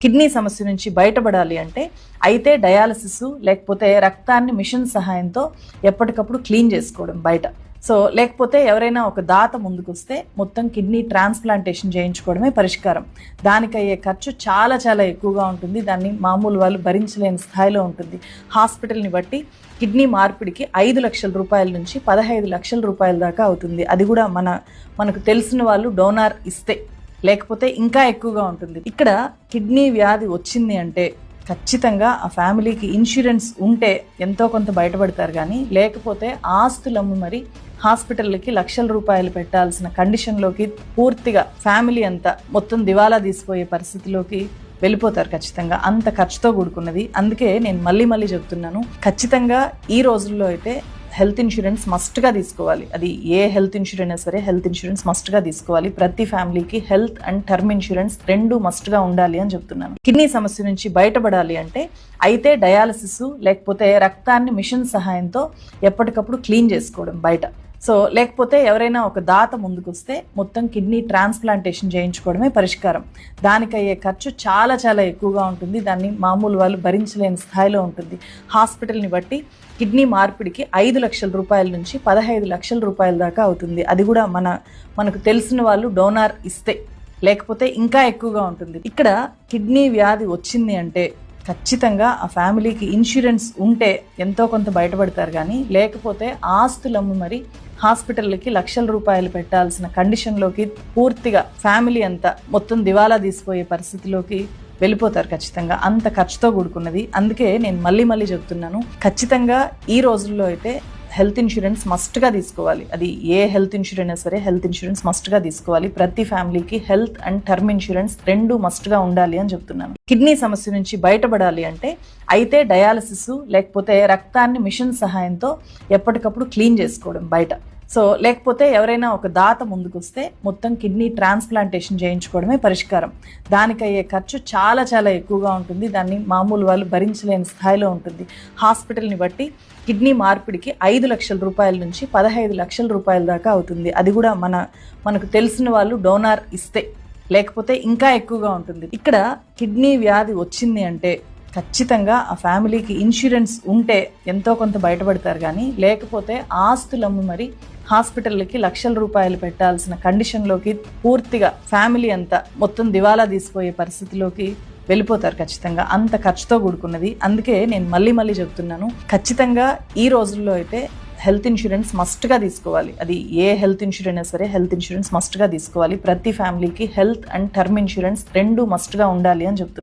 Kidney సమస్య నుంచి బయటపడాలి అంటే అయితే డయాలసిస్ లేకపోతే రక్తాన్ని మిషన్ సహాయంతో ఎప్పటికప్పుడు క్లీన్ చేసుకోవడం బయట. సో లేకపోతే ఎవరైనా ఒక దాత ముందుకొస్తే మొత్తం కిడ్నీ ట్రాన్స్ప్లాంటేషన్ చేయించుకోవడమే పరిష్కారం. దానికి అయ్యే ఖర్చు చాలా చాలా ఎక్కువగా ఉంటుంది. దాన్ని మామూలు వాళ్ళు భరించలేని స్థాయిలో ఉంటుంది. హాస్పిటల్ని బట్టి కిడ్నీ మార్పిడికి 5 లక్షల రూపాయల నుంచి 15 లక్షల రూపాయల దాకా అవుతుంది. అది కూడా మనకు తెలిసిన వాళ్ళు డోనార్ ఇస్తే, లేకపోతే ఇంకా ఎక్కువగా ఉంటుంది. ఇక్కడ కిడ్నీ వ్యాధి వచ్చింది అంటే ఖచ్చితంగా ఆ ఫ్యామిలీకి ఇన్సూరెన్స్ ఉంటే ఎంతో కొంత బయటపడతారు. కానీ లేకపోతే ఆస్తులమ్ము మరి హాస్పిటల్కి లక్షల రూపాయలు పెట్టాల్సిన కండిషన్లోకి పూర్తిగా ఫ్యామిలీ అంతా మొత్తం దివాలా తీసిపోయే పరిస్థితిలోకి వెళ్ళిపోతారు. ఖచ్చితంగా అంత ఖర్చుతో కూడుకున్నది. అందుకే నేను మళ్ళీ చెప్తున్నాను, ఖచ్చితంగా ఈ రోజుల్లో అయితే హెల్త్ ఇన్సూరెన్స్ మస్ట్గా తీసుకోవాలి. అది ఏ హెల్త్ ఇన్సూరెన్స్ సరే హెల్త్ ఇన్సూరెన్స్ మస్ట్గా తీసుకోవాలి. ప్రతి ఫ్యామిలీకి హెల్త్ అండ్ టర్మ్ ఇన్సూరెన్స్ రెండు మస్ట్గా ఉండాలి అని చెప్తున్నాను. కిడ్నీ సమస్య నుంచి బయటపడాలి అంటే అయితే డయాలసిస్ లేకపోతే రక్తాన్ని మిషన్ సహాయంతో ఎప్పటికప్పుడు క్లీన్ చేసుకోవడం బయట. సో లేకపోతే ఎవరైనా ఒక దాత ముందుకొస్తే మొత్తం కిడ్నీ ట్రాన్స్ప్లాంటేషన్ చేయించుకోవడమే పరిష్కారం. దానికి అయ్యే ఖర్చు చాలా చాలా ఎక్కువగా ఉంటుంది. దాన్ని మామూలు వాళ్ళు భరించలేని స్థాయిలో ఉంటుంది. హాస్పిటల్ని బట్టి కిడ్నీ మార్పిడికి 5 లక్షల రూపాయల నుంచి 15 లక్షల రూపాయల దాకా అవుతుంది. అది కూడా మనకు తెలిసిన వాళ్ళు డోనార్ ఇస్తే, లేకపోతే ఇంకా ఎక్కువగా ఉంటుంది. ఇక్కడ కిడ్నీ వ్యాధి వచ్చింది అంటే ఖచ్చితంగా ఆ ఫ్యామిలీకి ఇన్సూరెన్స్ ఉంటే ఎంతో కొంత బయటపడతారు. కానీ లేకపోతే ఆస్తులమ్ము మరి హాస్పిటల్కి లక్షల రూపాయలు పెట్టాల్సిన కండిషన్లోకి పూర్తిగా ఫ్యామిలీ అంతా మొత్తం దివాలా తీసిపోయే పరిస్థితిలోకి వెళ్ళిపోతారు. ఖచ్చితంగా అంత ఖర్చుతో కూడుకున్నది. అందుకే నేను మళ్ళీ చెప్తున్నాను, ఖచ్చితంగా ఈ రోజుల్లో అయితే హెల్త్ ఇన్సూరెన్స్ మస్ట్గా తీసుకోవాలి. అది ఏ హెల్త్ ఇన్సూరెన్స్ సరే హెల్త్ ఇన్సూరెన్స్ మస్ట్గా తీసుకోవాలి. ప్రతి ఫ్యామిలీకి హెల్త్ అండ్ టర్మ్ ఇన్సూరెన్స్ రెండు మస్ట్గా ఉండాలి అని చెప్తున్నాను. కిడ్నీ సమస్య నుంచి బయటపడాలి అంటే అయితే డయాలసిస్ లేకపోతే రక్తాన్ని మిషన్ సహాయంతో ఎప్పటికప్పుడు క్లీన్ చేసుకోవడం బయట. సో లేకపోతే ఎవరైనా ఒక దాత ముందుకొస్తే మొత్తం కిడ్నీ ట్రాన్స్ప్లాంటేషన్ చేయించుకోవడమే పరిష్కారం. దానికి అయ్యే ఖర్చు చాలా చాలా ఎక్కువగా ఉంటుంది. దాన్ని మామూలు వాళ్ళు భరించలేని స్థాయిలో ఉంటుంది. హాస్పిటల్ని బట్టి కిడ్నీ మార్పిడికి 5 లక్షల రూపాయల నుంచి 15 లక్షల రూపాయల దాకా అవుతుంది. అది కూడా మనకు తెలిసిన వాళ్ళు డోనార్ ఇస్తే, లేకపోతే ఇంకా ఎక్కువగా ఉంటుంది. ఇక్కడ కిడ్నీ వ్యాధి వచ్చింది అంటే ఖచ్చితంగా ఆ ఫ్యామిలీకి ఇన్సూరెన్స్ ఉంటే ఎంతో కొంత బయటపడతారు. కానీ లేకపోతే ఆస్తులమ్ము మరి హాస్పిటల్కి లక్షల రూపాయలు పెట్టాల్సిన కండిషన్లోకి పూర్తిగా ఫ్యామిలీ అంతా మొత్తం దివాలా తీసిపోయే పరిస్థితిలోకి వెళ్ళిపోతారు. ఖచ్చితంగా అంత ఖర్చుతో కూడుకున్నది. అందుకే నేను మళ్ళీ చెప్తున్నాను, ఖచ్చితంగా ఈ రోజుల్లో అయితే హెల్త్ ఇన్సూరెన్స్ మస్ట్గా తీసుకోవాలి. అది ఏ హెల్త్ ఇన్సూరెన్స్ సరే హెల్త్ ఇన్సూరెన్స్ మస్ట్గా తీసుకోవాలి. ప్రతి ఫ్యామిలీకి హెల్త్ అండ్ టర్మ్ ఇన్సూరెన్స్ రెండు మస్ట్గా ఉండాలి అని చెప్తున్నాను.